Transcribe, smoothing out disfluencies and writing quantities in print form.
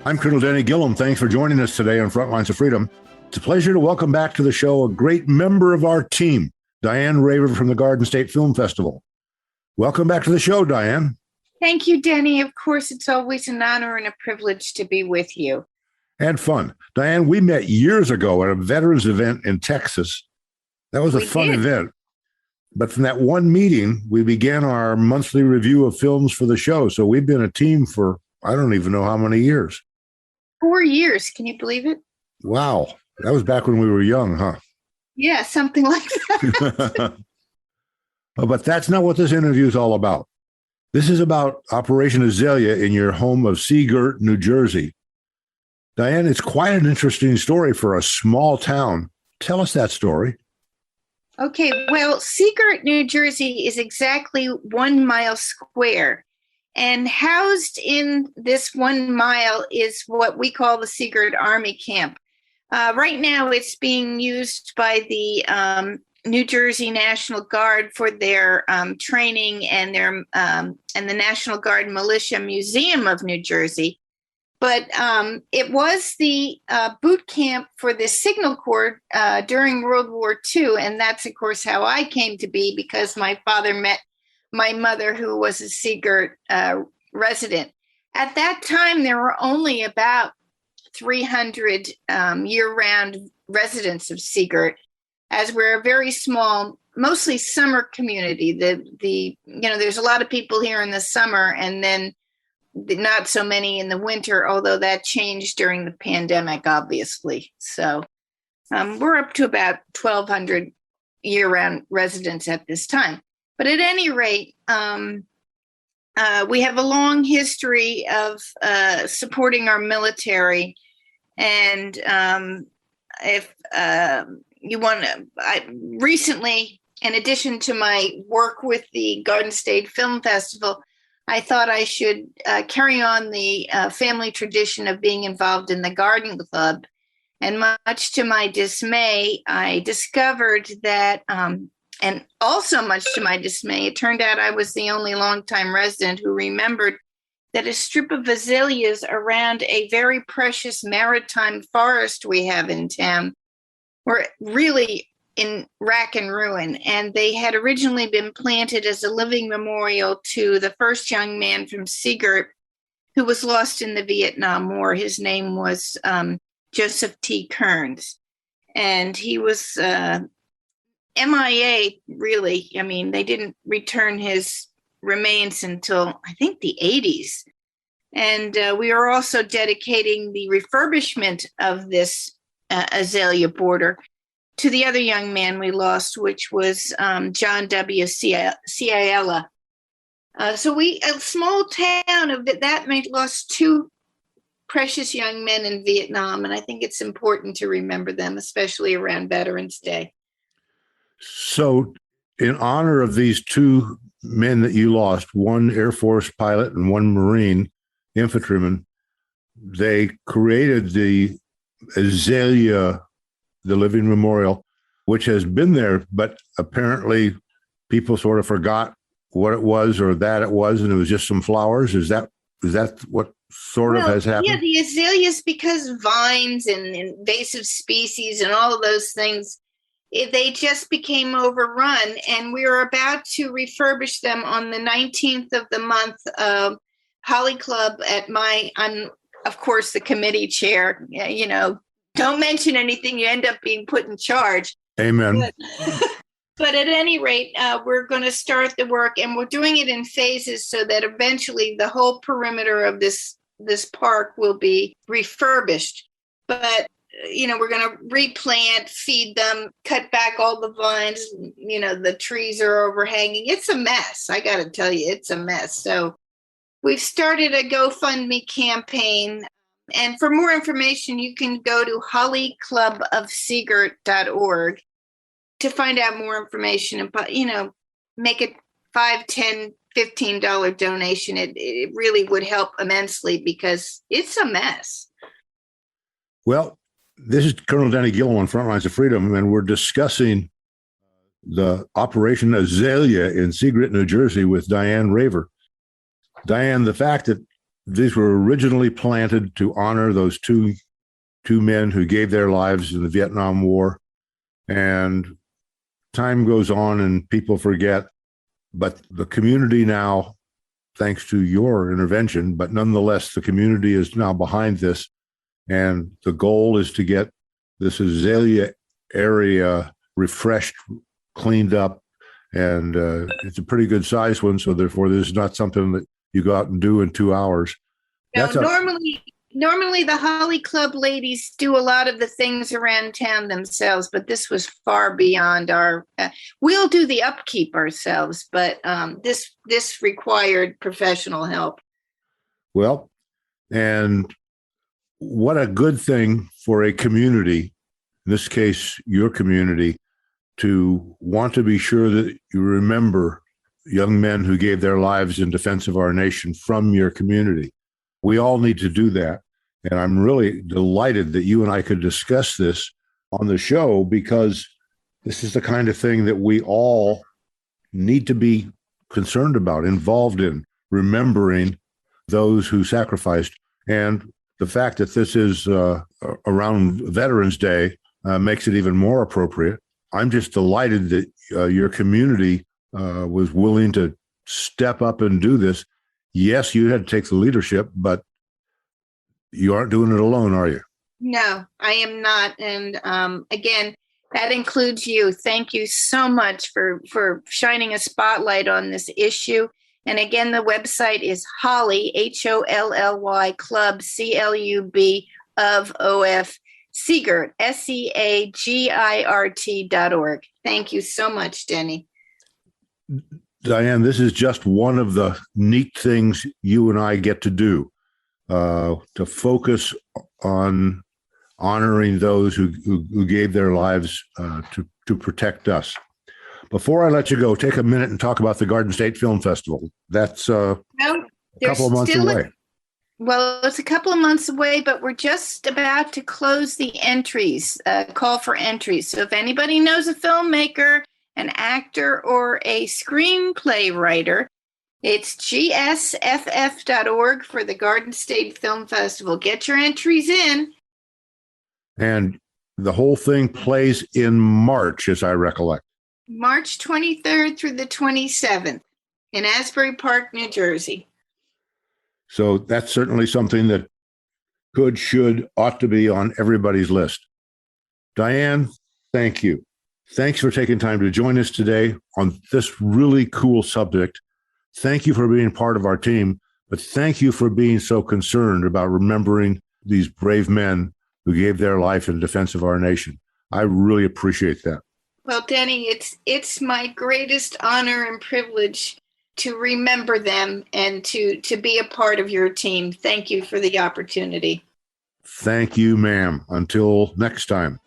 I'm Colonel Danny Gillum. Thanks for joining us today on Frontlines of Freedom. It's a pleasure to welcome back to the show a great member of our team, Diane Raver from the Garden State Film Festival. Welcome back to the show, Diane. Thank you, Denny. Of course, it's always an honor and a privilege to be with you. And fun. Diane, we met years ago at a veterans event in Texas. That was a fun event. But from that one meeting, we began our monthly review of films for the show. So we've been a team for, I don't even know how many years. 4 years. Can you believe it? Wow. That was back when we were young, huh? Yeah, something like that. But that's not what this interview is all about. This is about Operation Azalea in your home of Seagirt, New Jersey. Diane, it's quite an interesting story for a small town. Tell us that story. Okay, well, Seagirt, New Jersey is exactly 1 mile square. And housed in this 1 mile is what we call the Seagirt Army Camp. Right now, it's being used by the New Jersey National Guard for their training and the National Guard Militia Museum of New Jersey. But it was the boot camp for the Signal Corps during World War II. And that's, of course, how I came to be, because my father met my mother, who was a Seagirt resident. At that time, there were only about 300 year-round residents of Seagirt, as we're a very small, mostly summer community. There's a lot of people here in the summer, and then not so many in the winter, although that changed during the pandemic, obviously. So we're up to about 1,200 year-round residents at this time. But at any rate, we have a long history of supporting our military. And if you want to, recently, in addition to my work with the Garden State Film Festival, I thought I should carry on the family tradition of being involved in the Garden Club. And much to my dismay, I discovered that, and also much to my dismay, it turned out I was the only longtime resident who remembered that a strip of azaleas around a very precious maritime forest we have in town were really in rack and ruin. And they had originally been planted as a living memorial to the first young man from Seagirt who was lost in the Vietnam War. His name was Joseph T. Kearns. And he was MIA, really. I mean, they didn't return his remains until, I think, the 80s. And we are also dedicating the refurbishment of this azalea border to the other young man we lost, which was John W. Ciala. So a small town of that lost 2 precious young men in Vietnam, and I think it's important to remember them, especially around Veterans Day. So in honor of these 2 men that you lost, one Air Force pilot and one Marine infantryman, they created the Azalea, the living memorial, which has been there, but apparently people sort of forgot what it was or that it was, and it was just some flowers. Is that what sort of has happened? Yeah, the azaleas, because vines and invasive species and all of those things, they just became overrun, and we are about to refurbish them on the 19th of the month. Holly Club I'm of course the committee chair. Don't mention anything, you end up being put in charge. Amen. But at any rate, we're going to start the work, and we're doing it in phases so that eventually the whole perimeter of this park will be refurbished. But we're going to replant, feed them, cut back all the vines. The trees are overhanging. It's a mess. I got to tell you, it's a mess. So we've started a GoFundMe campaign. And for more information, you can go to hollyclubofseagirt.org to find out more information and, make it $5, $10, $15 donation. It really would help immensely because it's a mess. Well, this is Colonel Danny Gillum on Frontlines of Freedom, and we're discussing the Operation Azalea in Seagirt, New Jersey with Diane Raver. Diane, the fact that these were originally planted to honor those two men who gave their lives in the Vietnam War. And time goes on and people forget. But the community now, thanks to your intervention, but nonetheless, the community is now behind this. And the goal is to get this Azalea area refreshed, cleaned up, and it's a pretty good size one. So therefore, this is not something that you go out and do in 2 hours. No, normally the Holly Club ladies do a lot of the things around town themselves, but this was far beyond our. We'll do the upkeep ourselves, but this required professional help. Well, and what a good thing for a community, in this case, your community, to want to be sure that you remember young men who gave their lives in defense of our nation from your community. We all need to do that. And I'm really delighted that you and I could discuss this on the show, because this is the kind of thing that we all need to be concerned about, involved in, remembering those who sacrificed. And the fact that this is around Veterans Day makes it even more appropriate. I'm just delighted that your community was willing to step up and do this. Yes, you had to take the leadership, but you aren't doing it alone, are you? No, I am not. And again, that includes you. Thank you so much for shining a spotlight on this issue. And again, the website is Holly, HOLLY Club, CLUB of OF, Seagirt, SEAGIRT.org. Thank you so much, Denny. Diane, this is just one of the neat things you and I get to do, to focus on honoring those who gave their lives to protect us. Before I let you go, take a minute and talk about the Garden State Film Festival. That's a couple of months away. Well, it's a couple of months away, but we're just about to close the entries, call for entries. So if anybody knows a filmmaker, an actor, or a screenplay writer, it's gsff.org for the Garden State Film Festival. Get your entries in. And the whole thing plays in March, as I recollect. March 23rd through the 27th in Asbury Park, New Jersey. So that's certainly something that could, should, ought to be on everybody's list. Diane, thank you. Thanks for taking time to join us today on this really cool subject. Thank you for being part of our team, but thank you for being so concerned about remembering these brave men who gave their life in defense of our nation. I really appreciate that. Well, Denny, it's my greatest honor and privilege to remember them and to be a part of your team. Thank you for the opportunity. Thank you, ma'am. Until next time.